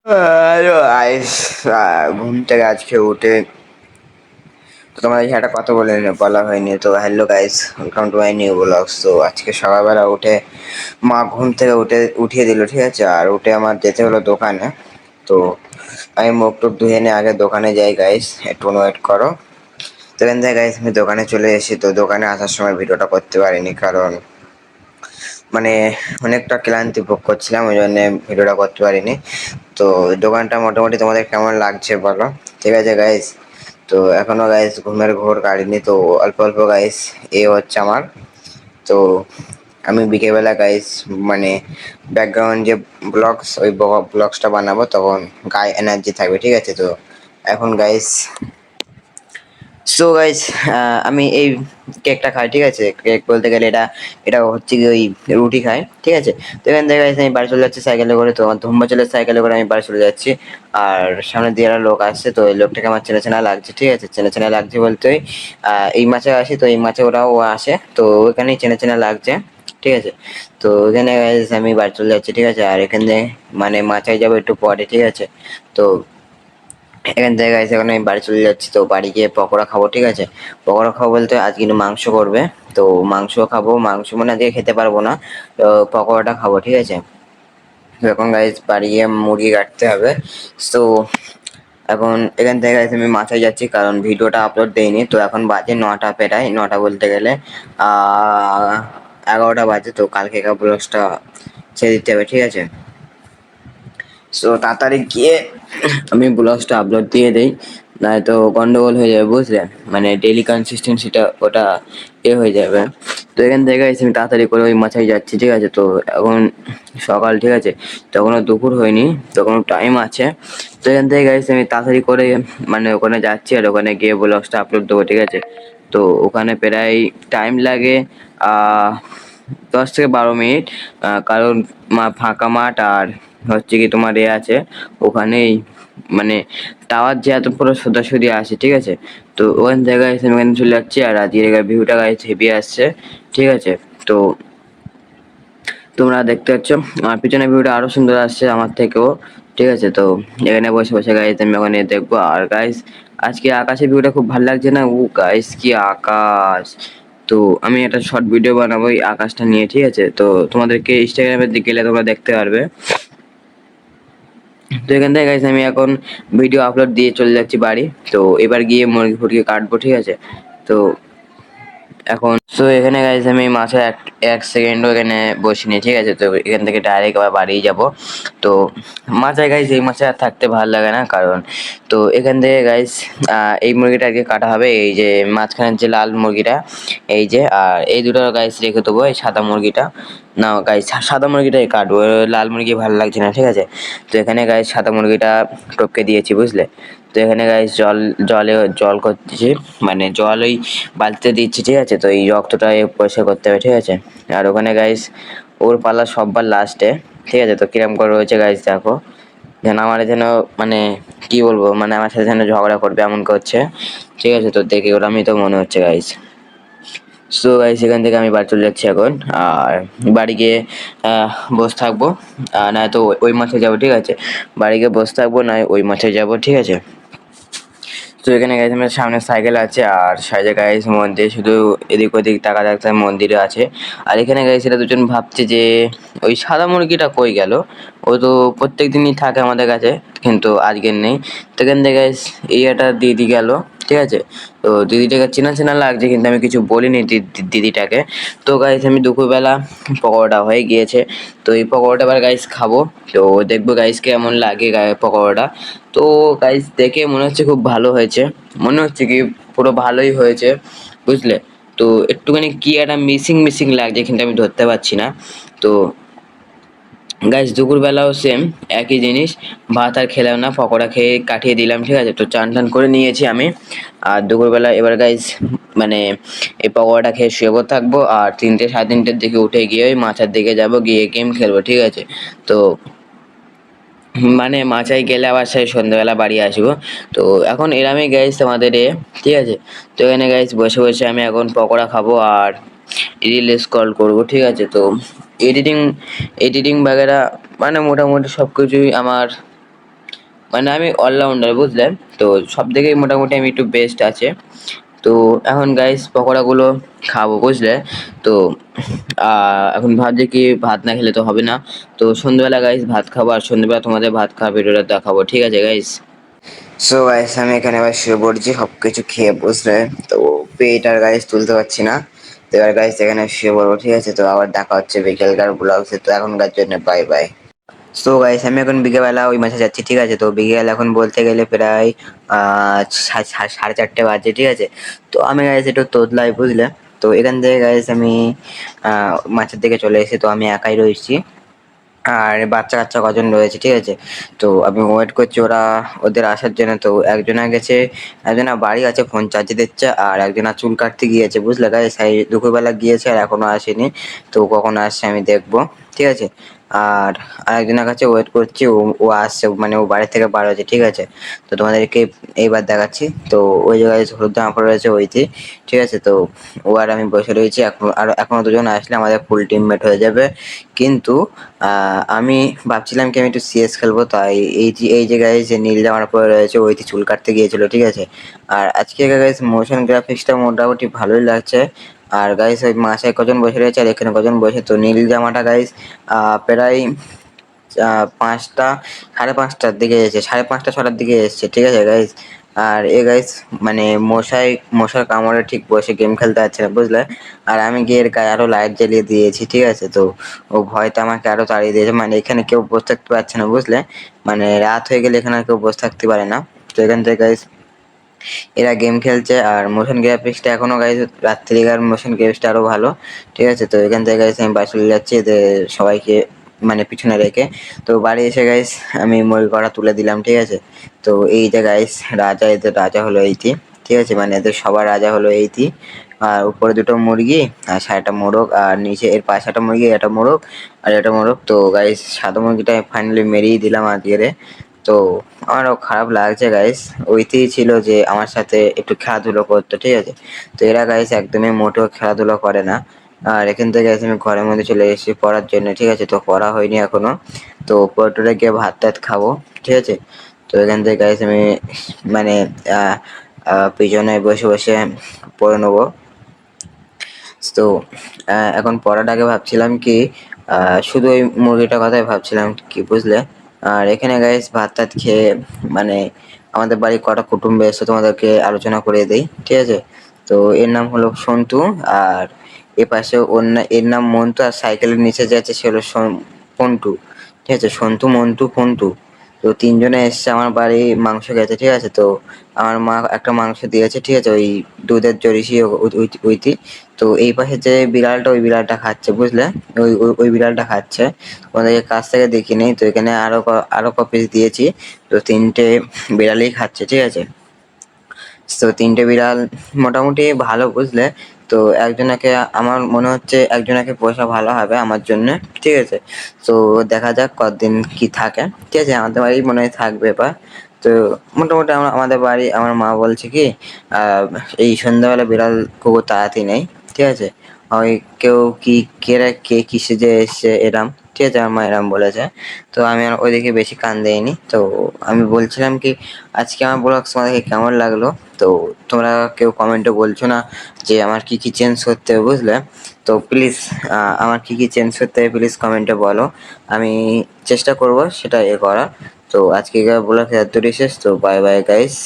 Hello guys, ঘুম থেকে আজকে উঠে তো তোমাদের সাথে একটা কথা বলা হয়নি। তো hello guys, welcome to my new blogs. তো আজকে সকালবেলা উঠে মা ঘুম থেকে উঠিয়ে দিল, ঠিক আছে। আর উঠে আমার যেতে হলো দোকানে। তো আমি মুখ টুক ধুয়ে নিয়ে আগে দোকানে যাই গাইস, একটু ওয়েট করো। তো এখান থেকে গাইস আমি দোকানে চলে এসেছি। তো দোকানে আসার সময় ভিডিওটা করতে পারিনি, কারণ মানে অনেকটা ক্লান্তি ভোগ করছিলাম, ওই জন্য ভিডিওটা করতে পারিনি। তো দোকানটা মোটামুটি তোমাদের কেমন লাগছে বলো, ঠিক আছে গাইস। তো এখনো গাইস ঘুমের ঘোর কাটিনি, তো অল্প অল্প গাইস হচ্ছে আমার। তো আমি বিকেলবেলা গাইস মানে ব্যাকগ্রাউন্ড যে ব্লগস, ওই ব্লগসটা বানাবো, তখন গায়ে এনার্জি থাকবে, ঠিক আছে। তো এখন গাইস, সো গাইস, আমি এই কেকটা খাই, ঠিক আছে। কেক বলতে গেলে এটা এটা হচ্ছে কি ওই রুটি খাই, ঠিক আছে। তো এখান থেকে guys আমি বাড়ি চলে যাচ্ছি সাইকেলে করে। তো আমার ধুম্বাচলের সাইকেলে করে আমি বাড়ি চলে যাচ্ছি। আর সামনে দিয়ে একটা লোক আসছে, তো ওই লোকটাকে আমার চেনা চেনা লাগছে, ঠিক আছে। চেনা চেনা লাগছে বলতে এই মাছে আসি, তো এই মাছে ওরাও আসে, তো ওখানেই চেনা চেনা লাগছে, ঠিক আছে। তো এখানে guys আমি বাড়ি চলে যাচ্ছি, ঠিক আছে। আর এখানে মানে মাচায় যাবো একটু পরে, ঠিক আছে। তো এখান থেকে গাইস এখন আমি বাড়ি চলে যাচ্ছি। তো বাড়ি গিয়ে পকোড়া খাবো, ঠিক আছে। পকোড়া খাবো বলতে আজ কিন্তু মাংস করবে। তো মাংস খাবো, মাংস মানে আজকে খেতে পারবো না, তো পকোড়াটা খাবো, ঠিক আছে। তো এখন গাইস বাড়ি গিয়ে মুরগি কাটতে হবে। তো এখন এখান থেকে guys আমি মাথায় যাচ্ছি, কারণ ভিডিওটা আপলোড দেইনি। তো এখন বাজে 9টা প্রায়, 9টা বলতে গেলে 11টা বাজে। তো কালকে ব্লগসটা ছেড়ে দিতে হবে, ঠিক আছে। সো তাড়াতাড়ি গিয়ে আমি ব্লগসটা আপলোড দিয়ে দেই, নয়তো গন্ডগোল হয়ে যাবে, বুঝলে। মানে ডেইলি কনসিস্টেন্সিটা ওটা হয়ে যাবে। তো এখান থেকে এসে আমি তাড়াতাড়ি করে ওই মাথায় যাচ্ছি, ঠিক আছে। তো এখন সকাল, ঠিক আছে, তখনও দুপুর হয়নি, তখনও টাইম আছে। তো এখান থেকে গাইস আমি তাড়াতাড়ি করে মানে ওখানে যাচ্ছি, আর ওখানে গিয়ে ব্লগসটা আপলোড দেবো, ঠিক আছে। তো ওখানে প্রায় টাইম লাগে আহ 10 থেকে 12 মিনিট, কারণ ফাঁকা মাঠ আর হচ্ছে কি তোমার আছে ওখানেই, মানে টাওয়ার যে এত পুরো সোজাসুজি আসে, ঠিক আছে। তো ওখান থেকে এসে আমি এখানে চলে যাচ্ছি, আর আজকের ভিউটা গাইছে হেভি আসছে, ঠিক আছে। তো তোমরা দেখতে পাচ্ছ আমার পিছনে ভিউটা আরো সুন্দর আসছে আমার থেকেও, ঠিক আছে। তো এখানে বসে বসে গাইজ আমি ওখানে দেখবো। আর গাইজ আজকে আকাশের ভিউটা খুব ভালো লাগছে না? ও গাইজ কি আকাশ! তো আমি একটা শর্ট ভিডিও বানাবো এই আকাশটা নিয়ে, ঠিক আছে। তো তোমাদেরকে ইনস্টাগ্রামের দিকে গেলে তোমরা দেখতে পারবে। তো এখান থেকে গাইজ আমি এখন ভিডিও আপলোড দিয়ে চলে যাচ্ছি বাড়ি। তো এবার গিয়ে মুরগি ফুরগি কাটবো, ঠিক আছে। তো এখন তো এখানে গাইজ আমি মাছে এক সেকেন্ডও এখানে বসিনি, ঠিক আছে। তো এখান থেকে ডাইরেক্ট আবার বাড়ি যাব। তো মাথায় গাইজ এই মাছে আর থাকতে ভালো লাগে না, কারণ তো এখান থেকে গাইজ এই মুরগিটা আগে কাটা হবে, এই যে মাঝখানের যে লাল মুরগিটা, এই যে। আর এই দুটো গাইজ রেখে দেবো, এই সাদা মুরগিটা না গাইজ, সাদা মুরগিটাই কাটবো, লাল মুরগি ভালো লাগছে না, ঠিক আছে। তো এখানে গাইজ সাদা মুরগিটা টপকে দিয়েছি, বুঝলে। তো এখানে গাইজ জল করতেছি, মানে জল ওই বালতিতে দিচ্ছি, ঠিক আছে। তো এই রক্তটা পরিষ্কার করতে হবে, ঠিক আছে। আর ওখানে গাইজ ওর পালা সববার লাস্টে, ঠিক আছে। তো কিরম করে রয়েছে গাইজ দেখো, যেন আমার যেন মানে কি বলবো, মানে আমার সাথে যেন ঝগড়া করবে এমন করছে, ঠিক আছে। তো দেখে ওর আমি তো মনে হচ্ছে গাইজ। সো গাইস এখান থেকে আমি বাড়ি চলে যাচ্ছি এখন। আর বাড়ি গিয়ে বসে থাকবো, নয়তো ওই মাঠে যাবো, ঠিক আছে। বাড়ি গিয়ে বসে থাকবো, নয় ওই মাঠে যাবো, ঠিক আছে। তো এখানে গাইস আমার সামনে সাইকেল আছে, আর সাইডে গাইস মন্দির, শুধু এদিক ওদিক তাকা দেখতে মন্দিরে আছে। আর এখানে গাইস এরা দুজন ভাবছে যে ওই সাদা মুরগিটা কই গেল, ও তো প্রত্যেক দিনই থাকে আমাদের কাছে, কিন্তু আজকের নেই। তো এখান থেকে গাইস এটা দিদি গেল, ঠিক আছে। তো দিদিটাকে চেনা চেনা লাগছে, কিন্তু আমি কিছু বলিনি দিদিটাকে। তো গাইস আমি দুপুরবেলা পকোড়াটা হয়ে গিয়েছে। তো এই পকোড়াটা এবার গাইস খাবো। তো দেখবো গাইস কেমন লাগে পকোড়াটা। তো গাইস দেখে মনে হচ্ছে খুব ভালো হয়েছে, মনে হচ্ছে কি পুরো ভালোই হয়েছে, বুঝলে। তো একটুখানি কি একটা মিসিং মিসিং লাগছে, কিন্তু আমি ধরতে পারছি না। তো গাইস দুপুরবেলাও সেম একই জিনিস, ভাত আর খেলাম না, পকোড়া খেয়ে কাটিয়ে দিলাম, ঠিক আছে। তো চান টান করে নিয়েছি আমি। আর দুপুরবেলা এবার গাইস মানে এই পকোড়াটা খেয়ে শুয়ে থাকবো, আর 3টে 3:30টার দিকে উঠে গিয়ে ওই মাথার দিকে যাব, গিয়ে গেম খেলবো, ঠিক আছে। তো মানে মাচায় গেলে আবার সেই সন্ধ্যাবেলা বাড়ি আসবো। তো এখন এরামই গাইস আমাদের ঠিক আছে। তো এখানে গাইস বসে বসে আমি এখন পকোড়া খাবো আর রিল স্ক্রল করবো, ঠিক আছে। তো এডিটিং এডিটিং বাগেরা মানে মোটামুটি সব কিছুই আমার মানে আমি অলরাউন্ডার বুঝলে। তো সব দিকেই মোটামুটি আমি একটু বেস্ট আছে। তো এখন গাইস পকোড়াগুলো খাবো বুঝলে। তো এখন ভাবছি কি ভাত না খেলে তো হবে না। তো সন্ধ্যেবেলা গাইস ভাত খাবো, আর সন্ধ্যেবেলা তোমাদের ভাত খাওয়া ভিডিওটা দেখাবো, ঠিক আছে গাইস? সো গাইস আমি এখানে এবার শুয়ে পড়ছি সব কিছু খেয়ে বুঝলে। তো পেট আর গাইস তুলতে পারছি না। তো এবার গাইস এখানে শুয়ে পড়বো, ঠিক আছে? তো আবার দেখা হচ্ছে বিকেলকার ব্লগসে। তো এখনকার জন্য বাই বাই। সো গাইস আমি এখন বিকেলবেলা ওই মাঠে যাচ্ছি, ঠিক আছে? তো বিকেল এখন বলতে গেলে প্রায় 4:30 বাজে, ঠিক আছে? তো আমি গাইস একটু তোতলাই বুঝলে। তো এখান থেকে গাইস আমি মাঠের দিকে চলে এসেছি। তো আমি একাই রয়েছি, আর বাচ্চা কাচ্চা কজন রয়েছে, ঠিক আছে? তো আমি ওয়েট করছি ওদের আসার জন্য। তো একজনা গেছে, একজনা বাড়ি আছে ফোন চার্জে দিচ্ছে, আর একজনা চুল কাটতে গিয়েছে বুঝলে গাইস। দুপুরবেলা গিয়েছে আর এখনো আসেনি। তো কখন আসছে আমি দেখবো, ঠিক আছে? আর আরেকজনের কাছে ওয়েট করছি, ও আসছে, মানে ও বাড়ি থেকে বার হয়েছে, ঠিক আছে? তো তোমাদেরকে এইবার দেখাচ্ছি। তো ওই জায়গায় হলুদ জামা পরে রয়েছে ওইটি, ঠিক আছে? তো ও আর আমি বসে রয়েছি। এখনো দুজন আসলে আমাদের ফুল টিমমেট হয়ে যাবে। কিন্তু আমি ভাবছিলাম কি আমি একটু সিএস খেলবো, তাই এই যে গাইস যে নীল জামাটা পরে রয়েছে ওইটি চুল কাটতে গিয়েছিল, ঠিক আছে? আর আজকে গাইস মোশন গ্রাফিক্সটা মোটামুটি ভালোই লাগছে। আর গাইস ওই মাসায় কজন বসে রয়েছে আর এখানে কজন বসে। তো নীল জামাটা গাইস প্রায় 5টা 5:30টার দিকে এসেছে, 5:30 6টার দিকে এসেছে, ঠিক আছে গাইস? আর গাইস মানে মশার কামড়ে ঠিক বসে গেম খেলতে পারছে না বুঝলে। আর আমি গিয়ে এর গায়ে আরো লাইট জ্বালিয়ে দিয়েছি, ঠিক আছে? তো ও ভয়তে আমাকে আরো তাড়িয়ে দিয়েছে, মানে এখানে কেউ বসে থাকতে পারছে না বুঝলে। মানে রাত হয়ে গেলে এখানে আর কেউ বসে থাকতে পারে না। তো এখান থেকে গাইস এরা গেম খেলছে, আর মোশন গ্রাফিক্সটা এখনো গাইস রাত্রিকার মোশন গ্রাফিক্সটা আরো ভালো, ঠিক আছে? তো এখান থেকে গাইস আমি বাড়ি চলে যাচ্ছি এদের সবাইকে মানে পিছনে রেখে। তো বাড়ি এসে গাইস আমি মুরগি কড়া তুলে দিলাম, ঠিক আছে? তো এই যে গাইস এদের রাজা হলো এইটি, ঠিক আছে? মানে এদের সবার রাজা হলো এইটি। আর উপরে দুটো মুরগি আর সাইডটা মোরগ, আর নিচে এর পাশে একটা মুরগি, এটা মোরগ আর এটা মোরগ। তো গাইস সাদা মুরগিটা ফাইনালি মেরেই দিলাম আজকে। তো আমারও খারাপ লাগছে গাইস। ওইতেই ছিল যে আমার সাথে একটু খেলাধুলো করতো, ঠিক আছে? তো এরা গাইস একদমই মোটেও খেলাধুলো করে না। আর এখান থেকে গাইস আমি ঘরের মধ্যে চলে এসেছি পড়ার জন্য, ঠিক আছে? তো পড়া হয়নি এখনো। তো উপরে টরে গিয়ে ভাত টাত খাবো, ঠিক আছে? তো এখান থেকে গাইস আমি মানে পিছনে বসে বসে পড়ে নেবো। তো এখন পড়ার আগে ভাবছিলাম কি শুধু ওই মুরগিটার কথাই ভাবছিলাম কি বুঝলে। আর এখানে গাইস ভাত টাত খেয়ে মানে আমাদের বাড়ি কটা কুটুম্ব এসে তোমাদেরকে আলোচনা করে দেই, ঠিক আছে? তো এর নাম হলো সন্তু, আর এ পাশে এর নাম মন্টু, আর সাইকেলের নিচে যে আছে সে হলো পন্টু, ঠিক আছে? সন্তু, মন্টু, পন্টু। তো তিনজনে এসছে আমার বাড়ি মাংস খেতে, ঠিক আছে? তো আমার মা একটা মাংস দিয়েছে, ঠিক আছে? ওই দুধের জরিসি ওইটি। তো এই পাশে যে বিড়ালটা ওই বিড়ালটা খাচ্ছে বুঝলে। ওই বিড়ালটা খাচ্ছে, ওদেরকে কাছ থেকে দেখিনি। তো এখানে আরো পিস দিয়েছি। তো 3টে বিড়ালই খাচ্ছে, ঠিক আছে? তো 3টে বিড়াল মোটামুটি ভালো বুঝলে। তো একজনাকে আমার মনে হচ্ছে একজনাকে পোষা ভালো হবে আমার জন্য, ঠিক আছে? তো দেখা যাক কতদিন কি থাকে, ঠিক আছে? আমাদের বাড়ি মনে হয় থাকবে এবার। তো মোটামুটি আমাদের বাড়ি আমার মা বলছে কি এই সন্ধ্যাবেলা বিড়াল কুকুর তাড়াতে নেই, ঠিক আছে? ওই কেউ কি কে কিসে যে এসছে এরাম, ঠিক আছে? আমার মা এরাম বলেছে। তো আমি আর ওইদিকে বেশি কান দেইনি। তো আমি বলছিলাম কি আজকে আমার ব্লগ তোমাদেরকে কেমন লাগলো? তো তোমরা কেউ কমেন্টে বলছো না যে আমার কি কি চেঞ্জ করতে হবে বুঝলে। তো প্লিজ আমার কি কি চেঞ্জ করতে হবে প্লিজ কমেন্টে বলো, আমি চেষ্টা করব সেটা করার। তো আজকে ব্লগ এতটাই শেষ। তো বাই বাই গাইস।